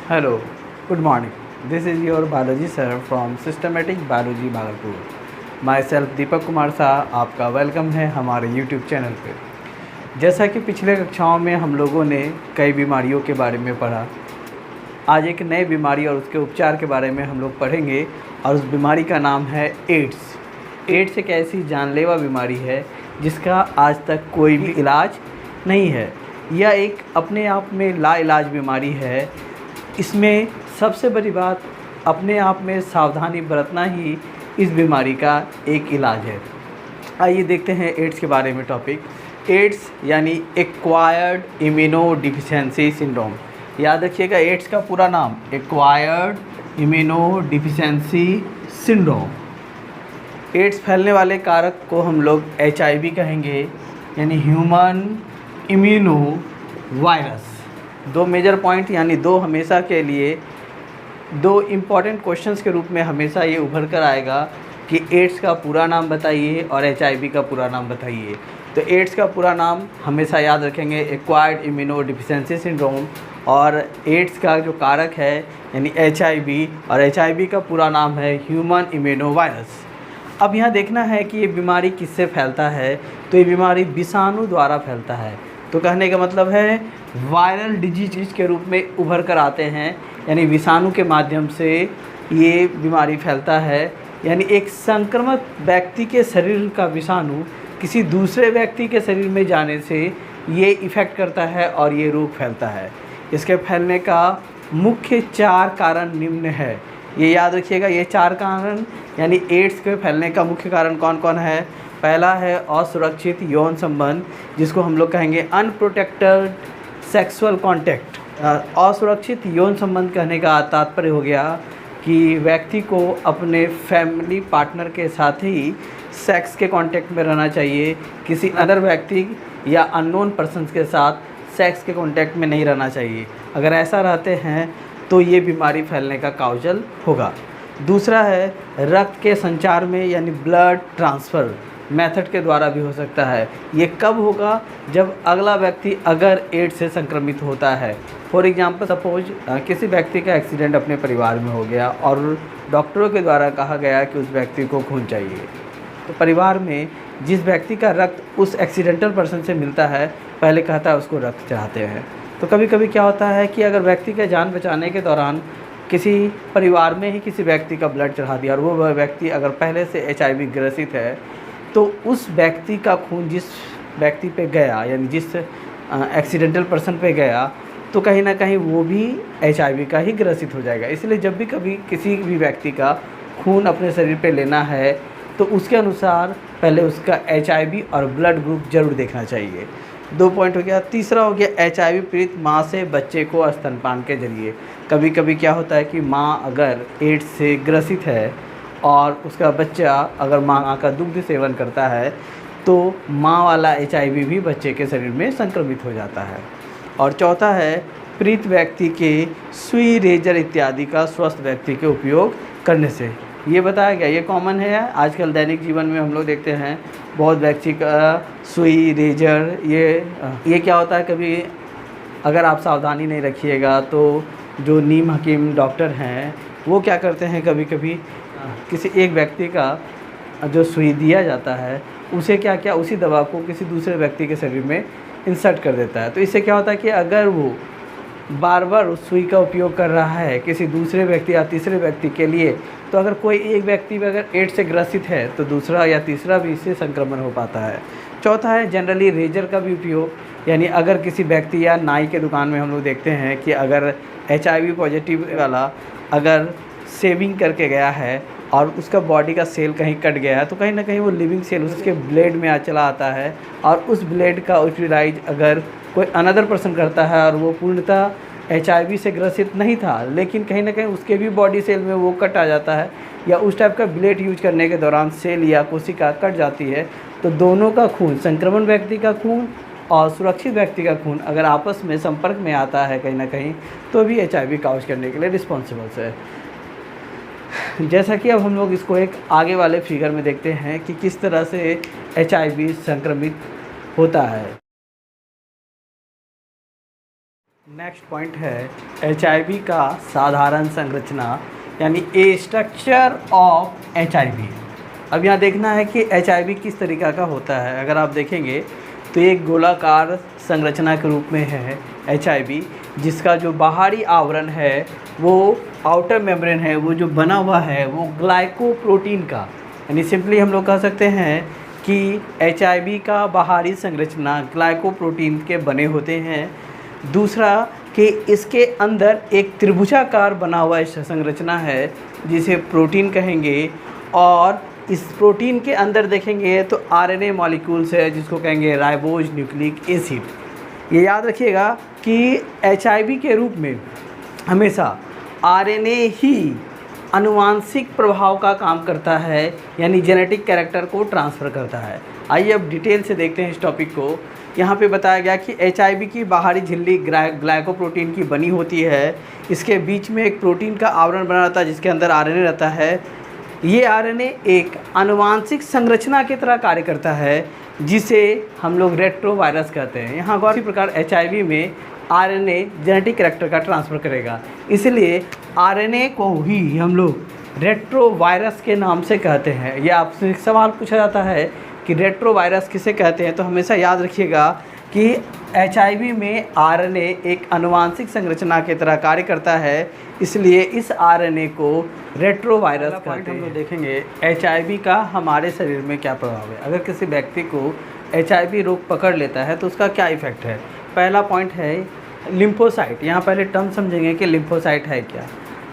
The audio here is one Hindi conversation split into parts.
Hello, good morning. This is your biology sir from Systematic Biology Bhagalpur. Myself Deepak Kumar Shah आपका वेलकम है हमारे YouTube चैनल पे. जैसा कि पिछले कक्षाओं में हम लोगों ने कई बीमारियों के बारे में पढ़ा, आज एक नई बीमारी और उसके उपचार के बारे में हम लोग पढ़ेंगे और उस बीमारी का नाम है एड्स. एड्स एक ऐसी जानलेवा बीमारी है जिसका आज तक कोई भी इलाज नहीं है. यह एक अपने आप में लाइलाज बीमारी है. इसमें सबसे बड़ी बात अपने आप में सावधानी बरतना ही इस बीमारी का एक इलाज है. आइए देखते हैं एड्स के बारे में टॉपिक. एड्स यानी एक्वायर्ड इम्यूनो डिफिशिएंसी सिंड्रोम. याद रखिएगा एड्स का पूरा नाम acquired immuno deficiency syndrome. AIDS फैलने वाले कारक को हम लोग HIV कहेंगे यानी ह्यूमन इम्यूनो वायरस. दो मेजर पॉइंट यानी दो हमेशा के लिए दो इम्पॉर्टेंट क्वेश्चंस के रूप में हमेशा ये उभर कर आएगा कि एड्स का पूरा नाम बताइए और HIV का पूरा नाम बताइए. तो एड्स का पूरा नाम हमेशा याद रखेंगे एक्वायर्ड इम्यूनो डिफिशिएंसी सिंड्रोम और एड्स का जो कारक है यानी HIV और HIV का पूरा नाम है ह्यूमन इम्यूनो वायरस. अब यहाँ देखना है कि ये बीमारी किससे फैलता है. तो ये बीमारी विषाणु द्वारा फैलता है. तो कहने का मतलब है वायरल डिजीज के रूप में उभर कर आते हैं यानी विषाणु के माध्यम से ये बीमारी फैलता है. यानी एक संक्रमित व्यक्ति के शरीर का विषाणु किसी दूसरे व्यक्ति के शरीर में जाने से ये इफ़ेक्ट करता है और ये रोग फैलता है. इसके फैलने का मुख्य 4 कारण निम्न है. ये याद रखिएगा ये 4 कारण यानी एड्स के फैलने का मुख्य कारण कौन कौन है. पहला है असुरक्षित यौन संबंध जिसको हम लोग कहेंगे अनप्रोटेक्टेड सेक्सुअल कांटेक्ट. असुरक्षित यौन संबंध कहने का तात्पर्य हो गया कि व्यक्ति को अपने फैमिली पार्टनर के साथ ही सेक्स के कांटेक्ट में रहना चाहिए, किसी अदर व्यक्ति या अननोन पर्सन्स के साथ सेक्स के कांटेक्ट में नहीं रहना चाहिए. अगर ऐसा रहते हैं तो ये बीमारी फैलने का काउजल होगा. दूसरा है रक्त के संचार में यानी ब्लड ट्रांसफ़र मेथड के द्वारा भी हो सकता है. ये कब होगा जब अगला व्यक्ति अगर एड्स से संक्रमित होता है. फॉर एग्जांपल सपोज किसी व्यक्ति का एक्सीडेंट अपने परिवार में हो गया और डॉक्टरों के द्वारा कहा गया कि उस व्यक्ति को खून चाहिए. तो परिवार में जिस व्यक्ति का रक्त उस एक्सीडेंटल पर्सन से मिलता है पहले कहता है उसको रक्त चढ़ाते हैं. तो कभी कभी क्या होता है कि अगर व्यक्ति का जान बचाने के दौरान किसी परिवार में ही किसी व्यक्ति का ब्लड चढ़ा दिया और वो व्यक्ति अगर पहले से HIV ग्रसित है तो उस व्यक्ति का खून जिस व्यक्ति पे गया यानी जिस एक्सीडेंटल पर्सन पे गया तो कहीं ना कहीं वो भी HIV का ही ग्रसित हो जाएगा. इसलिए जब भी कभी किसी भी व्यक्ति का खून अपने शरीर पे लेना है तो उसके अनुसार पहले उसका HIV और ब्लड ग्रुप जरूर देखना चाहिए. 2 पॉइंट हो गया. तीसरा हो गया HIV पीड़ित माँ से बच्चे को स्तनपान के जरिए. कभी कभी क्या होता है कि माँ अगर एड्स से ग्रसित है और उसका बच्चा अगर माँ का दुग्ध सेवन करता है तो माँ वाला HIV भी बच्चे के शरीर में संक्रमित हो जाता है. और चौथा है पीड़ित व्यक्ति के सुई रेजर इत्यादि का स्वस्थ व्यक्ति के उपयोग करने से. ये बताया गया ये कॉमन है. आजकल दैनिक जीवन में हम लोग देखते हैं बहुत व्यक्ति का सुई रेजर ये क्या होता है. कभी अगर आप सावधानी नहीं रखिएगा तो जो नीम हकीम डॉक्टर हैं वो क्या करते हैं कभी कभी किसी एक व्यक्ति का जो सुई दिया जाता है उसे क्या उसी दवा को किसी दूसरे व्यक्ति के शरीर में इंसर्ट कर देता है. तो इससे क्या होता है कि अगर वो बार बार उस सुई का उपयोग कर रहा है किसी दूसरे व्यक्ति या तीसरे व्यक्ति के लिए तो अगर कोई एक व्यक्ति भी अगर एड्स से ग्रसित है तो दूसरा या तीसरा भी इससे संक्रमण हो पाता है. चौथा है जनरली रेजर का भी उपयोग यानी अगर किसी व्यक्ति या नाई के दुकान में हम लोग देखते हैं कि अगर HIV पॉजिटिव वाला अगर सेविंग करके गया है और उसका बॉडी का सेल कहीं कट गया है तो कहीं ना कहीं वो लिविंग सेल उसके ब्लेड में चला आता है और उस ब्लेड का यूटिलाइज अगर कोई अनदर पर्सन करता है और वो पूर्णतः HIV से ग्रसित नहीं था लेकिन कहीं ना कहीं उसके भी बॉडी सेल में वो कट आ जाता है या उस टाइप का ब्लेड यूज करने के दौरान सेल या कोशिका कट जाती है तो दोनों का खून संक्रमण व्यक्ति का खून और सुरक्षित व्यक्ति का खून अगर आपस में संपर्क में आता है कहीं ना कहीं तो भी HIV काउज करने के लिए रिस्पॉन्सिबल है. जैसा कि अब हम लोग इसको एक आगे वाले फिगर में देखते हैं कि किस तरह से HIV संक्रमित होता है. नेक्स्ट पॉइंट है एचआईवी का साधारण संरचना, यानी ए स्ट्रक्चर ऑफ एचआईवी। अब यहाँ देखना है कि एचआईवी किस तरीक़ा का होता है। अगर आप देखेंगे तो एक गोलाकार संरचना के रूप में है एचआईवी, जिसका जो बाहरी आवरण है वो आउटर मेम्ब्रेन है, वो जो बना हुआ है वो ग्लाइकोप्रोटीन का, यानी सिंपली हम लोग कह सकते हैं कि एचआईवी का बाहरी संरचना ग्लाइकोप्रोटीन के बने होते हैं। दूसरा कि इसके अंदर एक त्रिभुजाकार बना हुआ संरचना है जिसे प्रोटीन कहेंगे, और इस प्रोटीन के अंदर देखेंगे तो आरएनए मॉलिक्यूल्स है जिसको कहेंगे राइबोज न्यूक्लिक एसिड। ये याद रखिएगा कि एचआईवी के रूप में हमेशा आरएनए ही आनुवांशिक प्रभाव का काम करता है, यानी जेनेटिक कैरेक्टर को ट्रांसफ़र करता है। आइए अब डिटेल से देखते हैं इस टॉपिक को। यहाँ पे बताया गया कि एचआईवी की बाहरी झिल्ली ग्लाइकोप्रोटीन की बनी होती है। इसके बीच में एक प्रोटीन का आवरण बना रहता है जिसके अंदर आरएनए रहता है। ये आरएनए एक आनुवांशिक संरचना की तरह कार्य करता है जिसे हम लोग रेट्रोवायरस कहते हैं। यहाँ गौर इसी प्रकार एचआईवी में आरएनए जेनेटिक कैरेक्टर का ट्रांसफ़र करेगा, इसलिए आरएनए को ही हम लोग रेट्रोवायरस के नाम से कहते हैं। ये आपसे एक सवाल पूछा जाता है कि रेट्रोवायरस किसे कहते हैं, तो हमेशा याद रखिएगा कि एचआईवी में आरएनए एक आनुवांशिक संरचना की तरह कार्य करता है, इसलिए इस आरएनए को रेट्रोवायरस कहते हैं। हम लोग देखेंगे एचआईवी का हमारे शरीर में क्या प्रभाव है। अगर किसी व्यक्ति को एचआईवी रोग पकड़ लेता है तो उसका क्या इफ़ेक्ट है। पहला पॉइंट है लिम्फोसाइट। यहाँ पहले टर्म समझेंगे कि लिम्फोसाइट है क्या।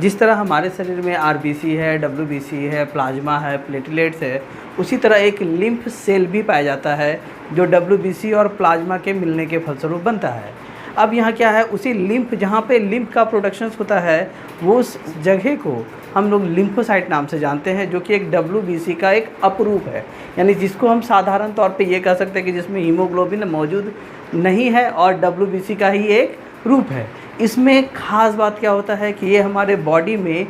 जिस तरह हमारे शरीर में आरबीसी है, डब्ल्यूबीसी है, प्लाज्मा है, प्लेटलेट्स है, उसी तरह एक लिम्फ सेल भी पाया जाता है जो डब्ल्यूबीसी और प्लाज्मा के मिलने के फलस्वरूप बनता है। अब यहाँ क्या है, उसी लिम्फ जहाँ पे लिम्फ का प्रोडक्शन होता है वो उस जगह को हम लोग लिम्फोसाइट नाम से जानते हैं, जो कि एक डब्ल्यूबीसी का एक अपरूप है, यानी जिसको हम साधारण तौर पे ये कह सकते हैं कि जिसमें हीमोग्लोबिन मौजूद नहीं है और डब्ल्यूबीसी का ही एक रूप है। इसमें खास बात क्या होता है कि ये हमारे बॉडी में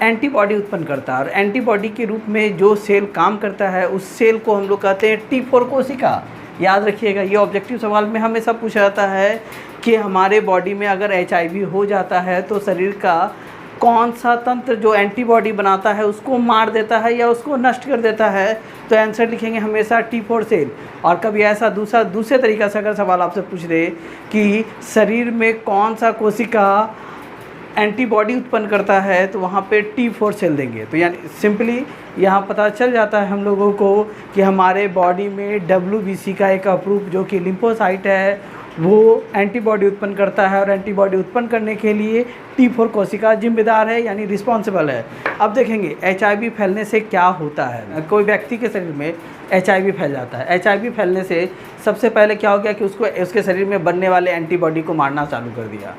एंटीबॉडी उत्पन्न करता है, और एंटीबॉडी के रूप में जो सेल काम करता है उस सेल को हम लोग कहते हैं T4 कोशिका। याद रखिएगा, ये ऑब्जेक्टिव सवाल में हमेशा पूछा जाता है कि हमारे बॉडी में अगर एचआईवी हो जाता है तो शरीर का कौन सा तंत्र जो एंटीबॉडी बनाता है उसको मार देता है या उसको नष्ट कर देता है, तो आंसर लिखेंगे हमेशा T4 सेल। और कभी ऐसा दूसरे तरीक़े से अगर सवाल आपसे पूछ दे कि शरीर में कौन सा कोशिका एंटीबॉडी उत्पन्न करता है तो वहाँ पे T4 सेल देंगे। तो यानी सिंपली यहाँ पता चल जाता है हम लोगों को कि हमारे बॉडी में डब्ल्यूबीसी का एक अपरूप जो कि लिम्फोसाइट है वो एंटीबॉडी उत्पन्न करता है, और एंटीबॉडी उत्पन्न करने के लिए T4 कोशिका जिम्मेदार है, यानी रिस्पॉन्सिबल है। अब देखेंगे एचआईवी फैलने से क्या होता है। कोई व्यक्ति के शरीर में एचआईवी फैल जाता है। एचआईवी फैलने से सबसे पहले क्या हो गया कि उसके शरीर में बनने वाले एंटीबॉडी को मारना चालू कर दिया।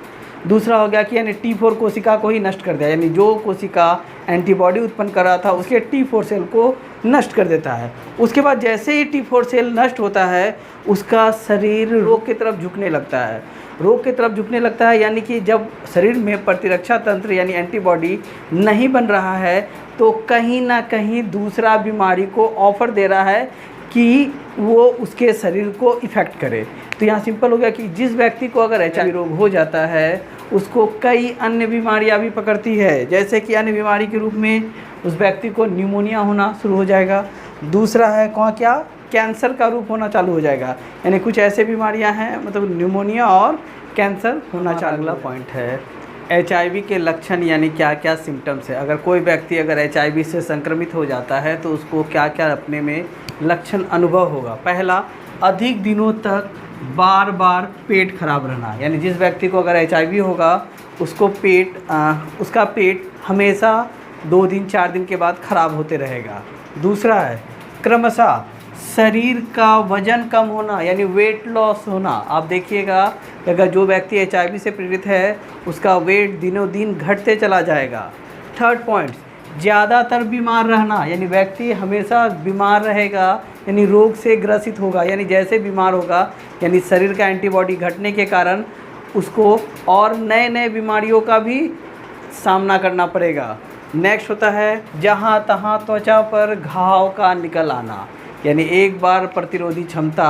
दूसरा हो गया कि यानी T4 कोशिका को ही नष्ट कर दिया, यानी जो कोशिका एंटीबॉडी उत्पन्न कर रहा था उसके T4 सेल को नष्ट कर देता है। उसके बाद जैसे ही T4 सेल नष्ट होता है उसका शरीर रोग की तरफ झुकने लगता है। रोग की तरफ झुकने लगता है यानी कि जब शरीर में प्रतिरक्षा तंत्र यानी एंटीबॉडी नहीं बन रहा है तो कहीं ना कहीं दूसरा बीमारी को ऑफर दे रहा है कि वो उसके शरीर को इफ़ेक्ट करे। तो यहाँ सिंपल हो गया कि जिस व्यक्ति को अगर एचआईवी रोग हो जाता है उसको कई अन्य बीमारियाँ भी पकड़ती है, जैसे कि अन्य बीमारी के रूप में उस व्यक्ति को न्यूमोनिया होना शुरू हो जाएगा। दूसरा है क्या कैंसर का रूप होना चालू हो जाएगा, यानी कुछ ऐसे बीमारियां हैं मतलब न्यूमोनिया और कैंसर होना चालू। अगला पॉइंट है एचआईवी के लक्षण, यानी क्या क्या सिम्टम्स है। अगर कोई व्यक्ति अगर एचआईवी से संक्रमित हो जाता है तो उसको क्या क्या अपने में लक्षण अनुभव होगा। पहला, अधिक दिनों तक बार बार पेट खराब रहना, यानी जिस व्यक्ति को अगर एचआईवी होगा उसको उसका पेट हमेशा 2 दिन 4 दिन के बाद ख़राब होते रहेगा। दूसरा है क्रमशः शरीर का वज़न कम होना, यानी वेट लॉस होना। आप देखिएगा अगर जो व्यक्ति एचआईवी से पीड़ित है उसका वेट दिनों दिन घटते चला जाएगा। थर्ड पॉइंट, ज़्यादातर बीमार रहना, यानी व्यक्ति हमेशा बीमार रहेगा, यानी रोग से ग्रसित होगा, यानी जैसे बीमार होगा यानी शरीर का एंटीबॉडी घटने के कारण उसको और नए नए बीमारियों का भी सामना करना पड़ेगा। नेक्स्ट होता है जहाँ तहाँ त्वचा पर घाव का निकल आना, यानी एक बार प्रतिरोधी क्षमता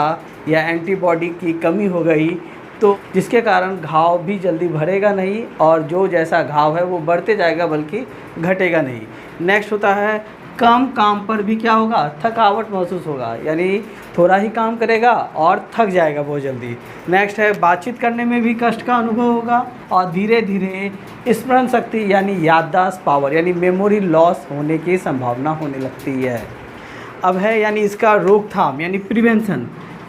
या एंटीबॉडी की कमी हो गई तो जिसके कारण घाव भी जल्दी भरेगा नहीं और जो जैसा घाव है वो बढ़ते जाएगा बल्कि घटेगा नहीं। नेक्स्ट होता है कम काम पर भी क्या होगा, थकावट महसूस होगा, यानी थोड़ा ही काम करेगा और थक जाएगा बहुत जल्दी। नेक्स्ट है बातचीत करने में भी कष्ट का अनुभव होगा और धीरे धीरे स्मरण शक्ति यानी याददाश्त पावर यानी मेमोरी लॉस होने की संभावना होने लगती है। अब है यानी इसका रोकथाम यानी प्रिवेंशन,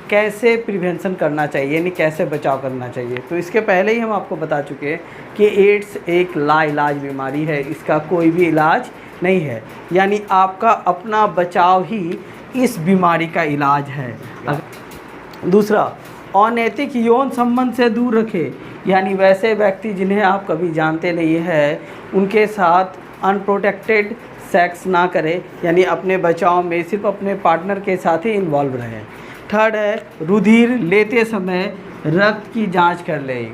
कैसे प्रिवेंशन करना चाहिए यानी कैसे बचाव करना चाहिए। तो इसके पहले ही हम आपको बता चुके हैं कि एड्स एक लाइलाज बीमारी है, इसका कोई भी इलाज नहीं है, यानी आपका अपना बचाव ही इस बीमारी का इलाज है। दूसरा, अनैतिक यौन संबंध से दूर रखें, यानी वैसे व्यक्ति जिन्हें आप कभी जानते नहीं हैं उनके साथ अनप्रोटेक्टेड सेक्स ना करें, यानी अपने बचाव में सिर्फ अपने पार्टनर के साथ ही इन्वॉल्व रहें। थर्ड है रुधिर लेते समय रक्त की जांच कर लें।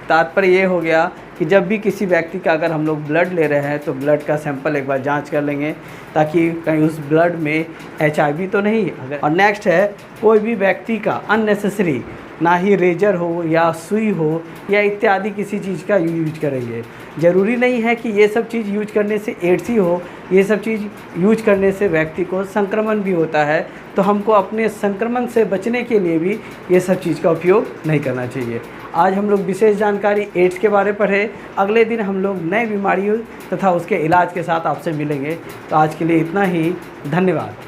तात्पर्य ये हो गया कि जब भी किसी व्यक्ति का अगर हम लोग ब्लड ले रहे हैं तो ब्लड का सैंपल एक बार जांच कर लेंगे ताकि कहीं उस ब्लड में HIV तो नहीं अगर। और नेक्स्ट है कोई भी व्यक्ति का अननेसेसरी ना ही रेजर हो या सुई हो या इत्यादि किसी चीज़ का यूज करेंगे। ज़रूरी नहीं है कि ये सब चीज़ यूज करने से एड्स ही हो, ये सब चीज़ यूज करने से व्यक्ति को संक्रमण भी होता है, तो हमको अपने संक्रमण से बचने के लिए भी ये सब चीज़ का उपयोग नहीं करना चाहिए। आज हम लोग विशेष जानकारी एड्स के बारे में पढ़े, अगले दिन हम लोग नए बीमारियों तथा उसके इलाज के साथ आपसे मिलेंगे। तो आज के लिए इतना ही, धन्यवाद।